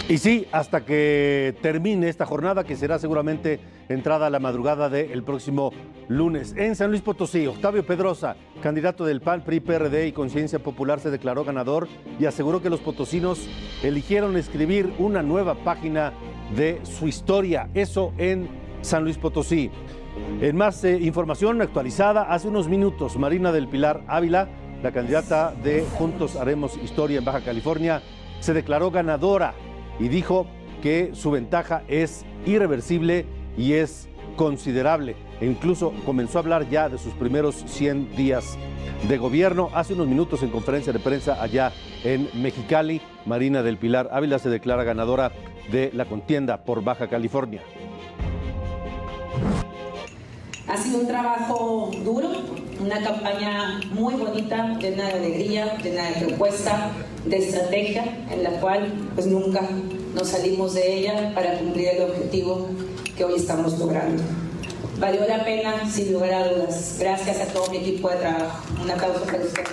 Y sí, hasta que termine esta jornada, que será seguramente entrada a la madrugada del próximo lunes. En San Luis Potosí, Octavio Pedrosa, candidato del PAN, PRI, PRD y Conciencia Popular, se declaró ganador y aseguró que los potosinos eligieron escribir una nueva página de su historia. Eso en San Luis Potosí. En más información actualizada, hace unos minutos, Marina del Pilar Ávila, la candidata de Juntos Haremos Historia en Baja California, se declaró ganadora y dijo que su ventaja es irreversible y es considerable. E incluso comenzó a hablar ya de sus primeros 100 días de gobierno. Hace unos minutos, en conferencia de prensa allá en Mexicali, Marina del Pilar Ávila se declara ganadora de la contienda por Baja California. Ha sido un trabajo duro, una campaña muy bonita, llena de alegría, llena de propuesta, de estrategia, en la cual pues nunca nos salimos de ella para cumplir el objetivo que hoy estamos logrando. Valió la pena, sin lugar a dudas. Gracias a todo mi equipo de trabajo. Un aplauso para ustedes.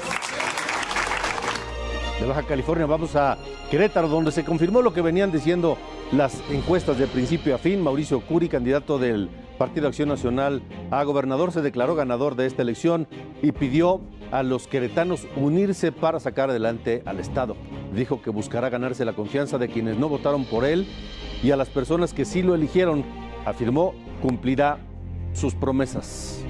De Baja California vamos a Querétaro, donde se confirmó lo que venían diciendo las encuestas de principio a fin. Mauricio Curi, candidato del Partido Acción Nacional a gobernador, se declaró ganador de esta elección y pidió a los queretanos unirse para sacar adelante al Estado. Dijo que buscará ganarse la confianza de quienes no votaron por él y a las personas que sí lo eligieron, afirmó, cumplirá sus promesas.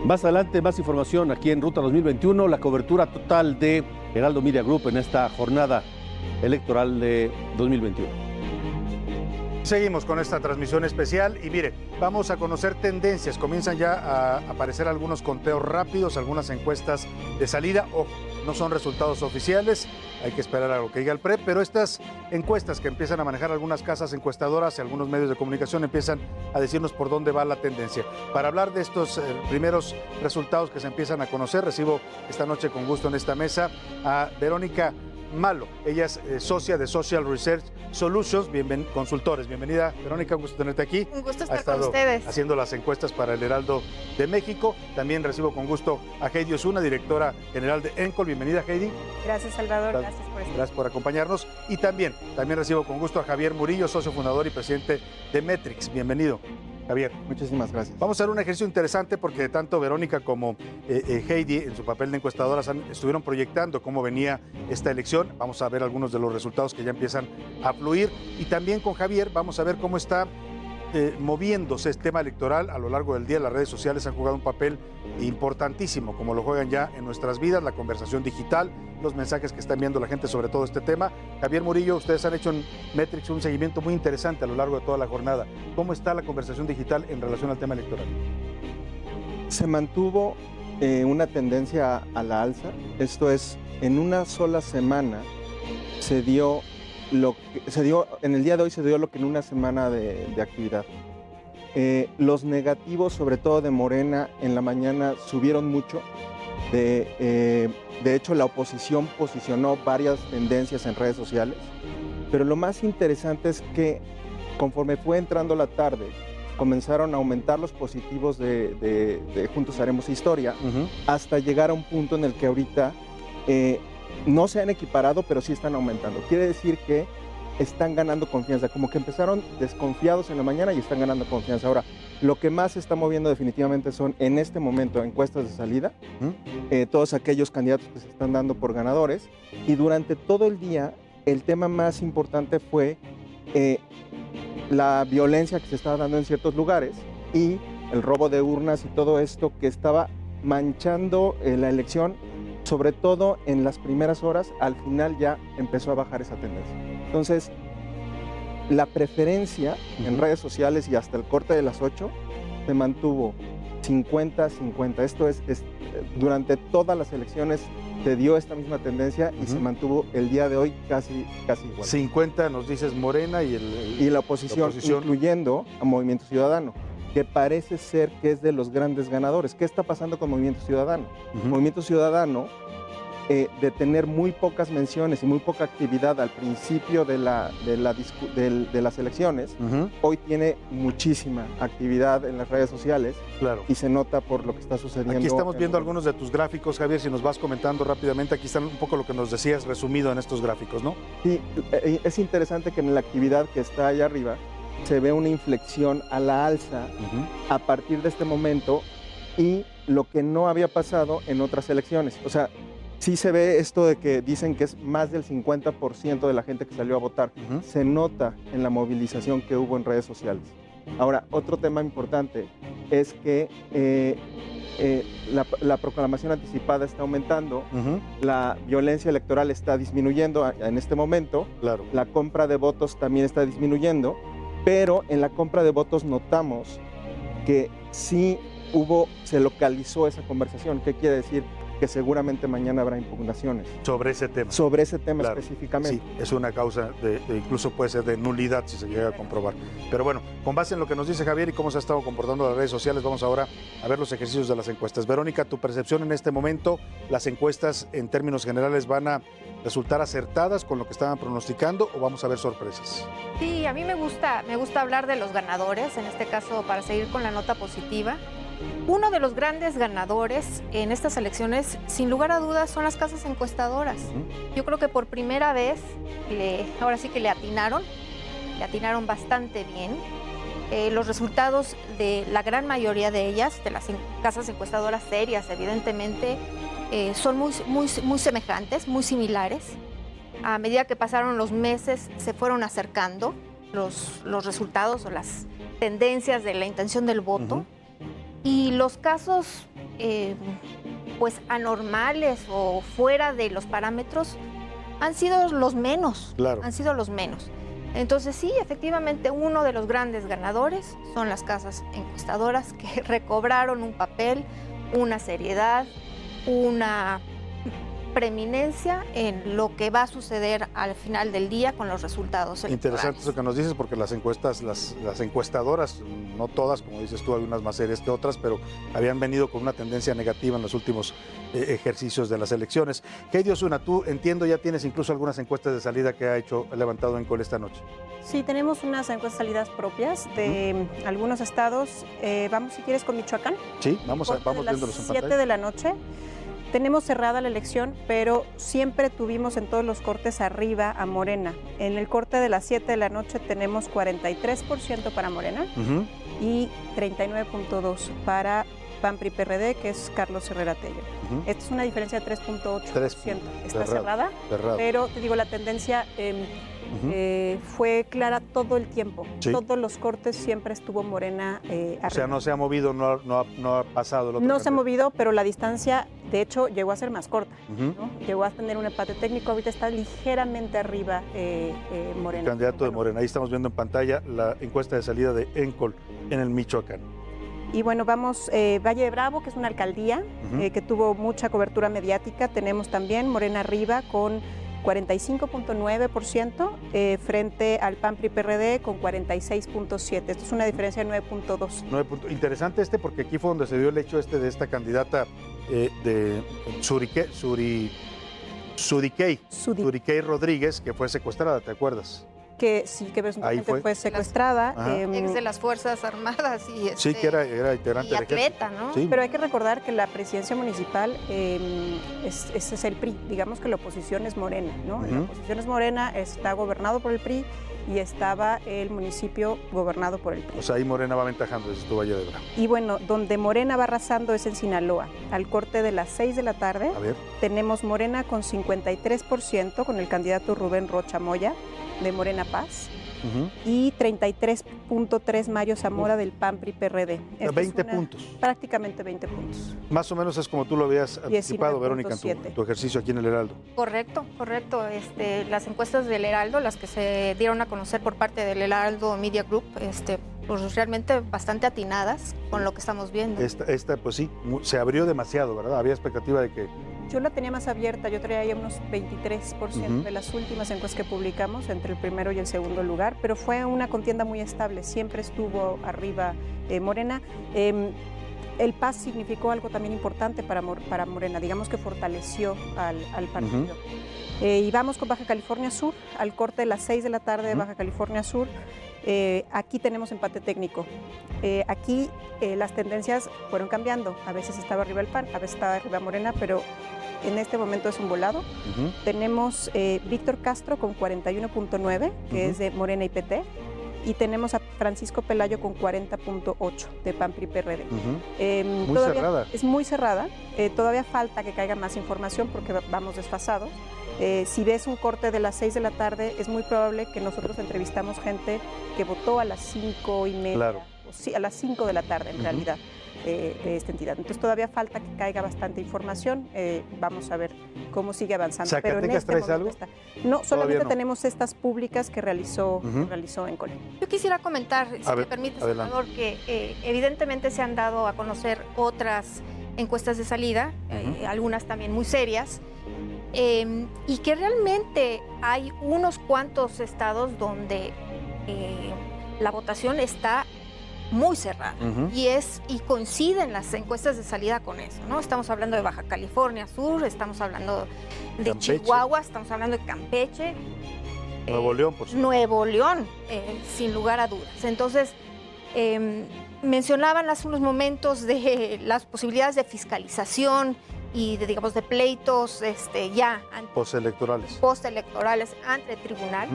Más adelante, más información aquí en Ruta 2021, la cobertura total de Heraldo Media Group en esta jornada electoral de 2021. Seguimos con esta transmisión especial y mire, vamos a conocer tendencias. Comienzan ya a aparecer algunos conteos rápidos, algunas encuestas de salida. Ojo, no son resultados oficiales, hay que esperar a lo que diga el PRE, pero estas encuestas que empiezan a manejar algunas casas encuestadoras y algunos medios de comunicación empiezan a decirnos por dónde va la tendencia. Para hablar de estos primeros resultados que se empiezan a conocer, recibo esta noche con gusto en esta mesa a Verónica Malo. Ella es socia de Social Research Solutions, consultores. Bienvenida, Verónica, un gusto tenerte aquí. Un gusto estar con ustedes. Haciendo las encuestas para el Heraldo de México. También recibo con gusto a Heidi Osuna, directora general de Encol. Bienvenida, Heidi. Gracias, Salvador. Gracias por estar. Gracias por acompañarnos. Y también recibo con gusto a Javier Murillo, socio fundador y presidente de Metrix. Bienvenido, Javier. Muchísimas gracias. Vamos a hacer un ejercicio interesante porque tanto Verónica como Heidi, en su papel de encuestadoras, estuvieron proyectando cómo venía esta elección. Vamos a ver algunos de los resultados que ya empiezan a fluir. Y también con Javier vamos a ver cómo está moviéndose este tema electoral a lo largo del día. Las redes sociales han jugado un papel importantísimo, como lo juegan ya en nuestras vidas, la conversación digital, los mensajes que está enviando la gente sobre todo este tema. Javier Murillo, ustedes han hecho en Metrix un seguimiento muy interesante a lo largo de toda la jornada. ¿Cómo está la conversación digital en relación al tema electoral? Se mantuvo una tendencia a la alza. Esto es, en una sola semana en el día de hoy se dio lo que en una semana de actividad. Los negativos, sobre todo de Morena, en la mañana subieron mucho. De hecho, la oposición posicionó varias tendencias en redes sociales. Pero lo más interesante es que conforme fue entrando la tarde, comenzaron a aumentar los positivos de Juntos Haremos Historia, hasta llegar a un punto en el que ahorita no se han equiparado, pero sí están aumentando. Quiere decir que están ganando confianza, como que empezaron desconfiados en la mañana y están ganando confianza. Ahora, lo que más se está moviendo definitivamente son, en este momento, encuestas de salida, todos aquellos candidatos que se están dando por ganadores, y durante todo el día, el tema más importante fue la violencia que se estaba dando en ciertos lugares y el robo de urnas y todo esto que estaba manchando la elección, sobre todo en las primeras horas. Al final ya empezó a bajar esa tendencia. Entonces, la preferencia en redes sociales y hasta el corte de las 8 se mantuvo 50-50. Esto es, durante todas las elecciones se dio esta misma tendencia y se mantuvo el día de hoy casi igual. 50 nos dices Morena y la oposición, incluyendo a Movimiento Ciudadano, que parece ser que es de los grandes ganadores. ¿Qué está pasando con Movimiento Ciudadano? Movimiento Ciudadano de tener muy pocas menciones y muy poca actividad al principio de las elecciones, hoy tiene muchísima actividad en las redes sociales, y se nota por lo que está sucediendo. Aquí estamos viendo algunos de tus gráficos, Javier, si nos vas comentando rápidamente, aquí están un poco lo que nos decías resumido en estos gráficos, ¿no? Sí, es interesante que en la actividad que está allá arriba se ve una inflexión a la alza a partir de este momento, y lo que no había pasado en otras elecciones. O sea, sí se ve esto de que dicen que es más del 50% de la gente que salió a votar. Se nota en la movilización que hubo en redes sociales. Ahora, otro tema importante es que la proclamación anticipada está aumentando, la violencia electoral está disminuyendo en este momento, la compra de votos también está disminuyendo, pero en la compra de votos notamos que sí se localizó esa conversación. ¿Qué quiere decir? Que seguramente mañana habrá impugnaciones. Sobre ese tema. Sobre ese tema específicamente. Sí, es una causa incluso puede ser de nulidad si se llega a comprobar. Pero bueno, con base en lo que nos dice Javier y cómo se ha estado comportando las redes sociales, vamos ahora a ver los ejercicios de las encuestas. Verónica, tu percepción en este momento, ¿las encuestas en términos generales van a resultar acertadas con lo que estaban pronosticando o vamos a ver sorpresas? Sí, a mí me gusta hablar de los ganadores, en este caso para seguir con la nota positiva. Uno de los grandes ganadores en estas elecciones, sin lugar a dudas, son las casas encuestadoras. Yo creo que por primera vez, ahora sí que le atinaron bastante bien. Los resultados de la gran mayoría de ellas, de las casas encuestadoras serias, evidentemente, son muy semejantes, muy similares. A medida que pasaron los meses, se fueron acercando los resultados o las tendencias de la intención del voto. Y los casos pues anormales o fuera de los parámetros han sido los menos. Han sido los menos. Entonces sí, efectivamente, uno de los grandes ganadores son las casas encuestadoras que recobraron un papel, una seriedad, una preeminencia en lo que va a suceder al final del día con los resultados electorales. Interesante eso que nos dices, porque las encuestas, las encuestadoras, no todas, como dices tú, algunas más serias que otras, pero habían venido con una tendencia negativa en los últimos ejercicios de las elecciones. Heidi Osuna, tú entiendo ya tienes incluso algunas encuestas de salida que ha levantado Encol esta noche. Sí, tenemos unas encuestas salidas propias de algunos estados. Vamos, si quieres, con Michoacán. Sí, vamos viéndolos en pantalla. 7 de la noche. Tenemos cerrada la elección, pero siempre tuvimos en todos los cortes arriba a Morena. En el corte de las 7 de la noche tenemos 43% para Morena y 39.2% para PAN PRI PRD, que es Carlos Herrera Tello. Esta es una diferencia de 3.8%. Está cerrada, pero te digo, la tendencia fue clara todo el tiempo. Todos los cortes siempre estuvo Morena arriba. O sea, no se ha movido, no ha pasado. No se ha movido, pero la distancia, de hecho, llegó a ser más corta. ¿No? Llegó a tener un empate técnico. Ahorita está ligeramente arriba Morena. El candidato de Morena. Ahí estamos viendo en pantalla la encuesta de salida de Encol en el Michoacán. Y bueno, vamos, Valle de Bravo, que es una alcaldía que tuvo mucha cobertura mediática. Tenemos también Morena arriba con 45.9% frente al PAN PRI PRD con 46.7%. Esto es una diferencia de 9.2. Interesante porque aquí fue donde se dio el hecho de esta candidata de Surikey Rodríguez, que fue secuestrada, ¿te acuerdas? Que sí, que presuntamente fue secuestrada. Ex de las Fuerzas Armadas. Sí, que era integrante y atleta, ¿no? Sí. Pero hay que recordar que la presidencia municipal ese es el PRI. Digamos que la oposición es Morena, ¿no? La oposición es Morena, está gobernado por el PRI y estaba el municipio gobernado por el PRI. O sea, ahí Morena va aventajando desde tu Valle de Bravo. Y bueno, donde Morena va arrasando es en Sinaloa. Al corte de las 6 de la tarde tenemos Morena con 53% con el candidato Rubén Rocha Moya de Morena Paz y 33.3 Mario Zamora del PAN PRI PRD. 20 puntos. Prácticamente 20 puntos. Más o menos es como tú lo habías anticipado, Verónica, en tu ejercicio aquí en el Heraldo. Correcto. Las encuestas del Heraldo, las que se dieron a conocer por parte del Heraldo Media Group, pues realmente bastante atinadas con lo que estamos viendo. Esta pues sí, se abrió demasiado, ¿verdad? Había expectativa de que... Yo la tenía más abierta, yo traía ahí unos 23% de las últimas encuestas que publicamos entre el primero y el segundo lugar, pero fue una contienda muy estable, siempre estuvo arriba Morena. El PAS significó algo también importante para Morena, digamos que fortaleció al partido. Y vamos con Baja California Sur, al corte de las 6 de la tarde de Baja California Sur. Aquí tenemos empate técnico. Aquí las tendencias fueron cambiando. A veces estaba arriba el PAN, a veces estaba arriba Morena, pero en este momento es un volado. Tenemos Víctor Castro con 41.9, que es de Morena y PT. Y tenemos a Francisco Pelayo con 40.8 de PAN PRI PRD. Muy cerrada. Es muy cerrada. Todavía falta que caiga más información porque vamos desfasados. Si ves un corte de las 6 de la tarde, es muy probable que nosotros entrevistamos gente que votó a las 5:30, claro, o sí, a las 5 de la tarde en realidad, de esta entidad. Entonces todavía falta que caiga bastante información. Vamos a ver cómo sigue avanzando. ¿Zacatecas pero en este traes momento algo? No, solamente no. tenemos estas públicas que realizó Encole. Yo quisiera comentar, si me permite, senador, que evidentemente se han dado a conocer otras encuestas de salida, algunas también muy serias, y que realmente hay unos cuantos estados donde la votación está muy cerrada y coinciden las encuestas de salida con eso, ¿no? Estamos hablando de Baja California Sur, estamos hablando de Campeche, Chihuahua, estamos hablando de Campeche, Nuevo León, por supuesto. Nuevo León, sin lugar a dudas. Entonces, mencionaban hace unos momentos de las posibilidades de fiscalización y de, digamos, de pleitos ya postelectorales ante el tribunal,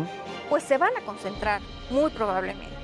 pues se van a concentrar muy probablemente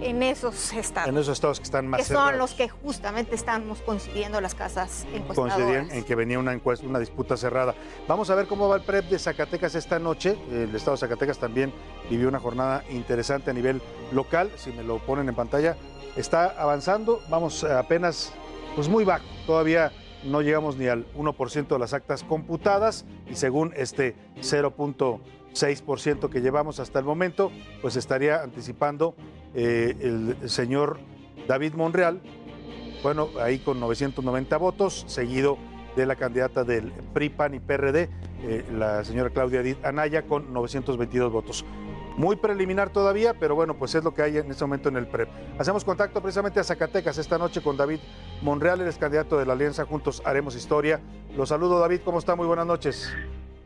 en esos estados. En esos estados que están más cerrados. Que son los que justamente estamos coincidiendo las casas encuestadoras. Coincidían en que venía una disputa cerrada. Vamos a ver cómo va el PREP de Zacatecas esta noche. El estado de Zacatecas también vivió una jornada interesante a nivel local. Si me lo ponen en pantalla, está avanzando. Vamos apenas, pues muy bajo. Todavía no llegamos ni al 1% de las actas computadas y según este 0.6% que llevamos hasta el momento, pues estaría anticipando el señor David Monreal, bueno, ahí con 990 votos, seguido de la candidata del PRI, PAN y PRD, la señora Claudia Edith Anaya, con 922 votos. Muy preliminar todavía, pero bueno, pues es lo que hay en este momento en el PREP. Hacemos contacto precisamente a Zacatecas esta noche con David Monreal, el candidato de la Alianza Juntos Haremos Historia. Lo saludo, David, ¿cómo está? Muy buenas noches.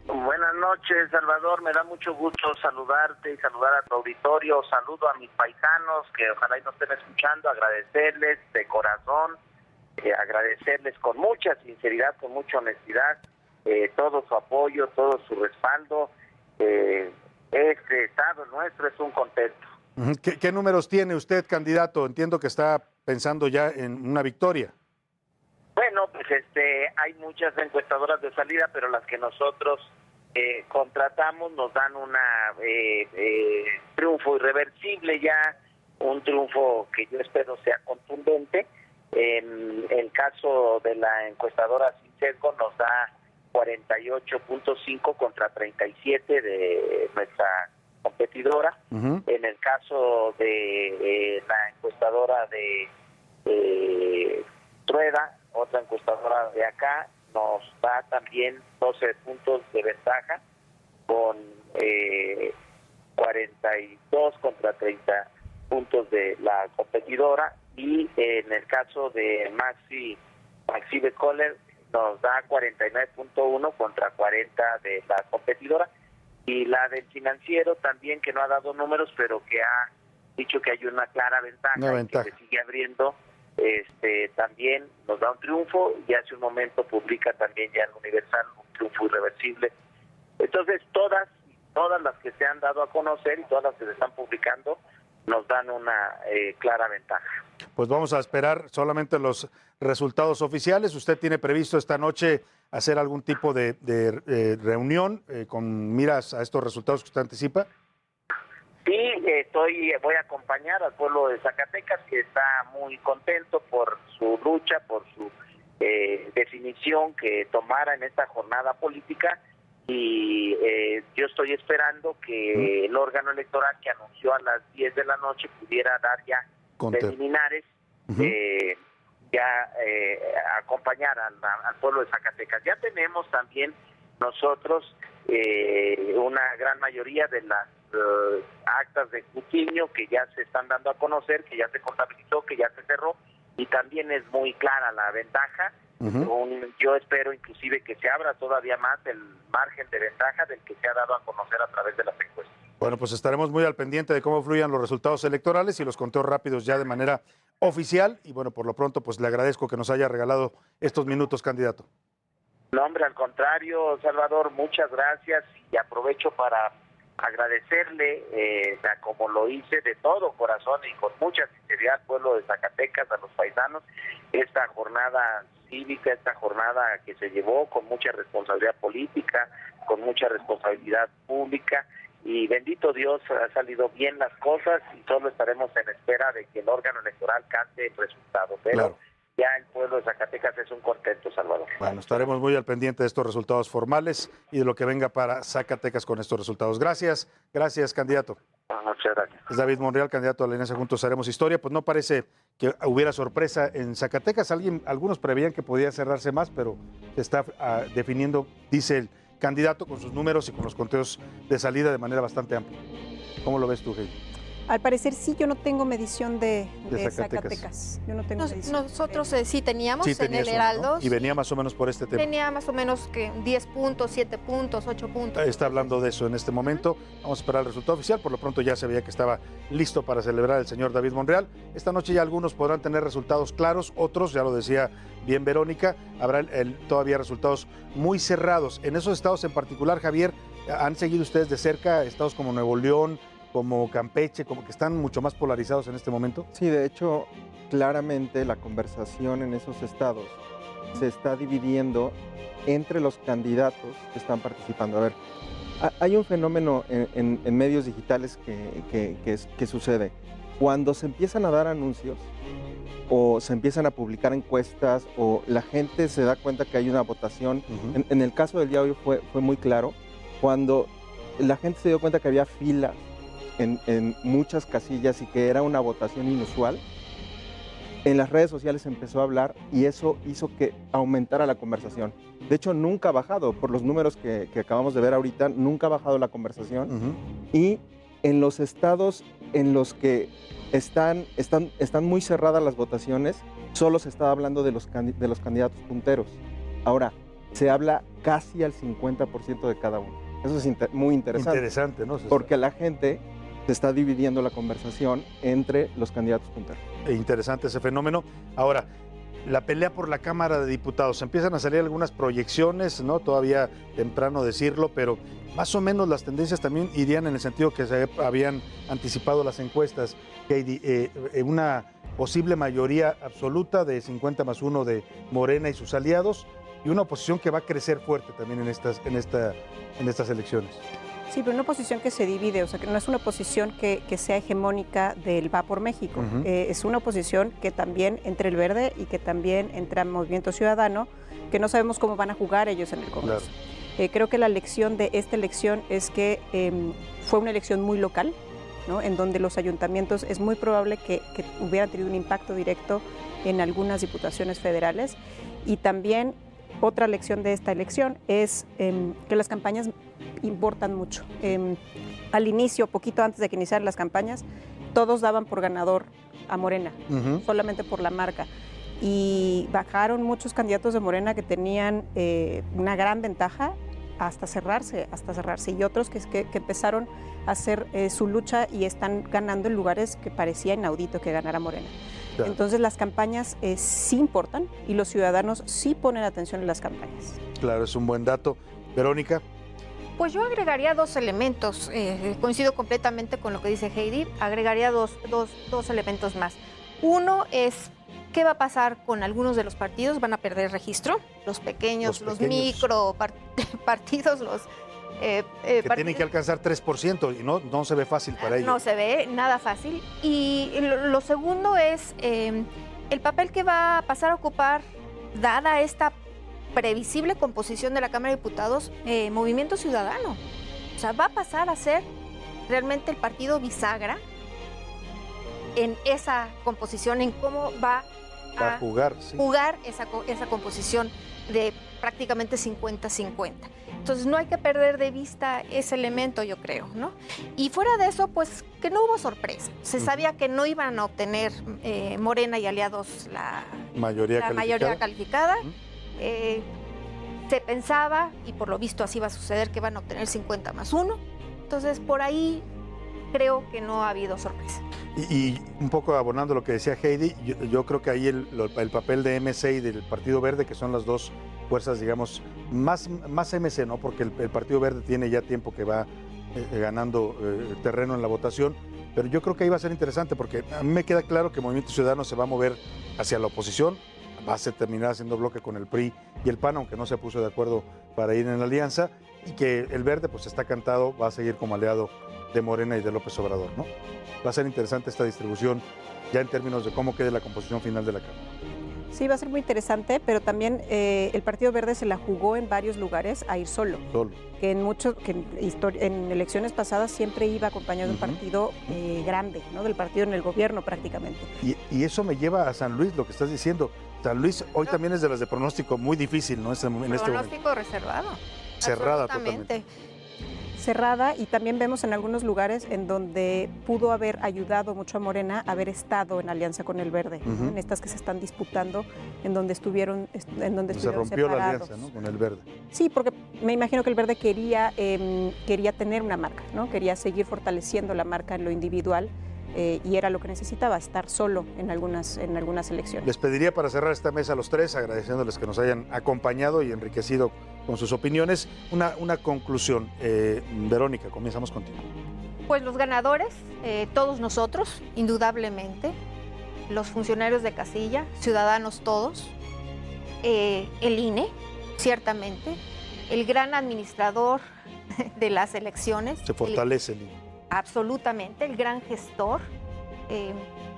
Buenas noches, Salvador. Me da mucho gusto saludarte y saludar a tu auditorio. Saludo a mis paisanos que ojalá y nos estén escuchando, agradecerles de corazón, agradecerles con mucha sinceridad, con mucha honestidad, todo su apoyo, todo su respaldo. Este estado nuestro es un contento. ¿Qué números tiene usted, candidato? Entiendo que está pensando ya en una victoria. Bueno, pues hay muchas encuestadoras de salida, pero las que nosotros contratamos nos dan una triunfo irreversible ya, un triunfo que yo espero sea contundente. En el caso de la encuestadora Sin Sesgo nos da 48.5 contra 37 de nuestra competidora. En el caso de la encuestadora de Trueda, otra encuestadora de acá, nos da también 12 puntos de ventaja con 42 contra 30 puntos de la competidora, y en el caso de Maxi Becoller nos da 49.1 contra 40 de la competidora, y la del Financiero también, que no ha dado números, pero que ha dicho que hay una clara ventaja, y que se sigue abriendo, también nos da un triunfo, y hace un momento publica también ya en Universal un triunfo irreversible. Entonces todas las que se han dado a conocer y todas las que se están publicando nos dan una clara ventaja. Pues vamos a esperar solamente los resultados oficiales. ¿Usted tiene previsto esta noche hacer algún tipo de reunión con miras a estos resultados que usted anticipa? Sí, voy a acompañar al pueblo de Zacatecas, que está muy contento por su lucha, por su definición que tomara en esta jornada política, y yo estoy esperando que el órgano electoral, que anunció a las 10 de la noche, pudiera dar ya preliminares, acompañar al pueblo de Zacatecas. Ya tenemos también nosotros una gran mayoría de las actas de escrutinio que ya se están dando a conocer, que ya se contabilizó, que ya se cerró, y también es muy clara la ventaja. Yo espero inclusive que se abra todavía más el margen de ventaja del que se ha dado a conocer a través de las encuestas. Bueno, pues estaremos muy al pendiente de cómo fluyan los resultados electorales y los conteos rápidos ya de manera oficial. Y bueno, por lo pronto, pues le agradezco que nos haya regalado estos minutos, candidato. No, hombre, al contrario, Salvador, muchas gracias y aprovecho para agradecerle, como lo hice de todo corazón y con mucha sinceridad al pueblo de Zacatecas, a los paisanos, esta jornada cívica, esta jornada que se llevó con mucha responsabilidad política, con mucha responsabilidad pública, y bendito Dios, ha salido bien las cosas y solo estaremos en espera de que el órgano electoral cante el resultado, pero claro, ya el pueblo de Zacatecas es un contento, Salvador. Bueno, estaremos muy al pendiente de estos resultados formales y de lo que venga para Zacatecas con estos resultados. Gracias, candidato. Muchas gracias. Es David Monreal, candidato a la Alianza Juntos Haremos Historia. Pues no parece que hubiera sorpresa en Zacatecas. Algunos preveían que podía cerrarse más, pero se está definiendo, dice el candidato, con sus números y con los conteos de salida de manera bastante amplia. ¿Cómo lo ves tú, Heidi? Al parecer sí, yo no tengo medición de Zacatecas. Yo no tengo medición. Nosotros sí teníamos en el uno, Heraldo. ¿no? Y venía más o menos por este tema. Venía más o menos que 10 puntos, 7 puntos, 8 puntos. Está hablando de eso en este momento. Vamos a esperar el resultado oficial. Por lo pronto ya se veía que estaba listo para celebrar el señor David Monreal. Esta noche ya algunos podrán tener resultados claros, otros, ya lo decía bien Verónica, habrá todavía resultados muy cerrados. En esos estados en particular, Javier, ¿han seguido ustedes de cerca estados como Nuevo León, como Campeche, como que están mucho más polarizados en este momento? Sí, de hecho, claramente la conversación en esos estados se está dividiendo entre los candidatos que están participando. A ver, hay un fenómeno en medios digitales que sucede. Cuando se empiezan a dar anuncios o se empiezan a publicar encuestas o la gente se da cuenta que hay una votación, en el caso del día de hoy fue muy claro, cuando la gente se dio cuenta que había filas en muchas casillas y que era una votación inusual, en las redes sociales se empezó a hablar y eso hizo que aumentara la conversación. De hecho, nunca ha bajado, por los números que acabamos de ver ahorita, nunca ha bajado la conversación. Y en los estados en los que están muy cerradas las votaciones, solo se está hablando de los candidatos punteros. Ahora, se habla casi al 50% de cada uno. Eso es muy interesante. Interesante, ¿no? Porque la gente se está dividiendo la conversación entre los candidatos punteros. Interesante ese fenómeno. Ahora, la pelea por la Cámara de Diputados. Empiezan a salir algunas proyecciones, ¿no? Todavía temprano decirlo, pero más o menos las tendencias también irían en el sentido que se habían anticipado las encuestas. Una posible mayoría absoluta de 50+1 de Morena y sus aliados, y una oposición que va a crecer fuerte también en estas elecciones. Sí, pero una oposición que se divide, o sea, que no es una oposición que sea hegemónica del Va por México. Es una oposición que también entre el Verde y que también entra Movimiento Ciudadano, que no sabemos cómo van a jugar ellos en el Congreso. Claro. Creo que la lección de esta elección es que fue una elección muy local, ¿no? En donde los ayuntamientos es muy probable que hubieran tenido un impacto directo en algunas diputaciones federales. Y también otra lección de esta elección es que las campañas importan mucho. Al inicio, poquito antes de que iniciaran las campañas, todos daban por ganador a Morena, solamente por la marca. Y bajaron muchos candidatos de Morena que tenían una gran ventaja hasta cerrarse. Y otros que empezaron a hacer su lucha y están ganando en lugares que parecía inaudito que ganara Morena. Claro. Entonces las campañas sí importan y los ciudadanos sí ponen atención en las campañas. Claro, es un buen dato. Verónica. Pues yo agregaría 2 elementos, coincido completamente con lo que dice Heidi, agregaría dos elementos más. Uno es, ¿qué va a pasar con algunos de los partidos? ¿Van a perder registro? Los pequeños. Los micro partidos, que tienen que alcanzar 3% y no se ve fácil para ellos. No se ve nada fácil. Y lo segundo es el papel que va a pasar a ocupar, dada esta previsible composición de la Cámara de Diputados, Movimiento Ciudadano. O sea, va a pasar a ser realmente el partido bisagra en esa composición, en cómo va a jugar esa composición de prácticamente 50-50. Entonces no hay que perder de vista ese elemento, yo creo, ¿no? Y fuera de eso, pues que no hubo sorpresa. Se sabía que no iban a obtener Morena y aliados la mayoría calificada. Se pensaba, y por lo visto así va a suceder, que van a obtener 50+1. Entonces por ahí creo que no ha habido sorpresa. Y un poco abonando lo que decía Heidi, yo creo que ahí el papel de MC y del Partido Verde, que son las dos fuerzas, digamos, más MC, ¿no? Porque el Partido Verde tiene ya tiempo que va ganando terreno en la votación, pero yo creo que ahí va a ser interesante, porque a mí me queda claro que Movimiento Ciudadano se va a mover hacia la oposición, va a terminar haciendo bloque con el PRI y el PAN, aunque no se puso de acuerdo para ir en la alianza, y que el Verde pues está cantado, va a seguir como aliado de Morena y de López Obrador, ¿no? Va a ser interesante esta distribución ya en términos de cómo quede la composición final de la Cámara. Sí, va a ser muy interesante, pero también el Partido Verde se la jugó en varios lugares a ir solo. Que en elecciones pasadas siempre iba acompañado de un partido grande, ¿no? Del partido en el gobierno prácticamente. Y eso me lleva a San Luis, lo que estás diciendo. San Luis hoy también es de las de pronóstico muy difícil, ¿no? En este momento. Pronóstico reservado. Cerrada totalmente. Cerrada, y también vemos en algunos lugares en donde pudo haber ayudado mucho a Morena haber estado en alianza con el Verde, ¿no? En estas que se están disputando, en donde estuvieron se rompió separados. la alianza, ¿no? Con el Verde. Sí, porque me imagino que el Verde quería tener una marca, ¿no? Quería seguir fortaleciendo la marca en lo individual. Y era lo que necesitaba, estar solo en algunas elecciones. Les pediría para cerrar esta mesa a los tres, agradeciéndoles que nos hayan acompañado y enriquecido con sus opiniones, una conclusión. Verónica, comenzamos contigo. Pues los ganadores, todos nosotros, indudablemente, los funcionarios de casilla, ciudadanos todos, el INE, ciertamente, el gran administrador de las elecciones. Se fortalece el INE. Absolutamente, el gran gestor,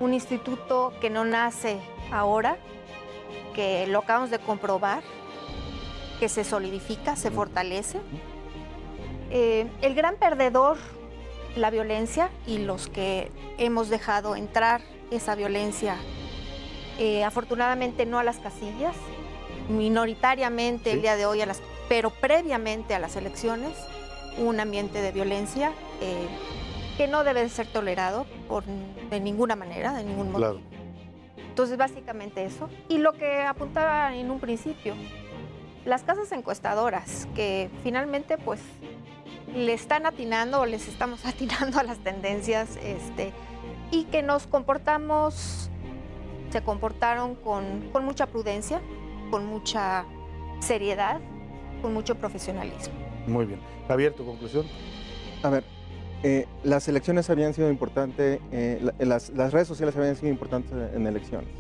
un instituto que no nace ahora, que lo acabamos de comprobar, que se solidifica, se fortalece. El gran perdedor, la violencia, y los que hemos dejado entrar esa violencia, afortunadamente no a las casillas, minoritariamente el día de hoy, pero previamente a las elecciones, un ambiente de violencia que no debe ser tolerado de ninguna manera, de ningún modo. Claro. Entonces, básicamente eso. Y lo que apuntaba en un principio, las casas encuestadoras, que finalmente, pues, le están atinando o les estamos atinando a las tendencias, y que se comportaron con mucha prudencia, con mucha seriedad, con mucho profesionalismo. Muy bien. Javier, ¿tu conclusión? A ver, las elecciones habían sido importantes, las redes sociales habían sido importantes en elecciones.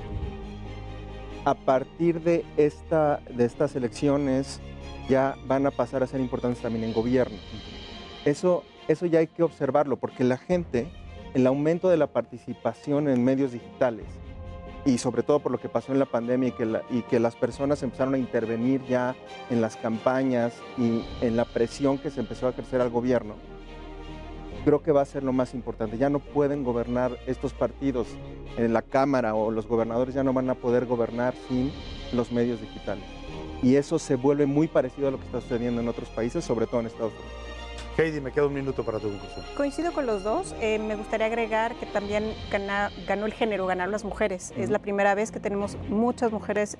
A partir de estas elecciones ya van a pasar a ser importantes también en gobierno. Eso ya hay que observarlo, porque la gente, el aumento de la participación en medios digitales, y sobre todo por lo que pasó en la pandemia y que las personas empezaron a intervenir ya en las campañas y en la presión que se empezó a ejercer al gobierno, creo que va a ser lo más importante. Ya no pueden gobernar estos partidos en la Cámara, o los gobernadores ya no van a poder gobernar sin los medios digitales. Y eso se vuelve muy parecido a lo que está sucediendo en otros países, sobre todo en Estados Unidos. Heidi, me queda un minuto para tu conclusión. Coincido con los dos. Me gustaría agregar que también ganó el género, ganaron las mujeres. Es la primera vez que tenemos muchas mujeres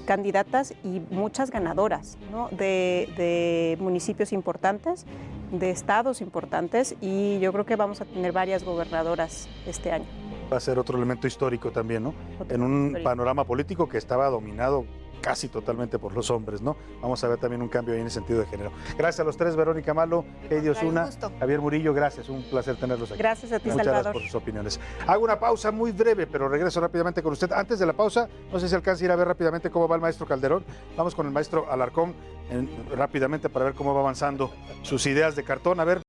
candidatas y muchas ganadoras, ¿no? de municipios importantes, de estados importantes, y yo creo que vamos a tener varias gobernadoras este año. Va a ser otro elemento histórico también, ¿no? En un panorama político que estaba dominado casi totalmente por los hombres, ¿no? Vamos a ver también un cambio ahí en el sentido de género. Gracias a los tres, Verónica Malo, Heidi Osuna, Javier Murillo, gracias, un placer tenerlos aquí. Gracias a ti, Muchas Salvador. Gracias por sus opiniones. Hago una pausa muy breve, pero regreso rápidamente con usted. Antes de la pausa, no sé si alcanza a ir a ver rápidamente cómo va el maestro Calderón. Vamos con el maestro Alarcón rápidamente para ver cómo va avanzando sus ideas de cartón. A ver.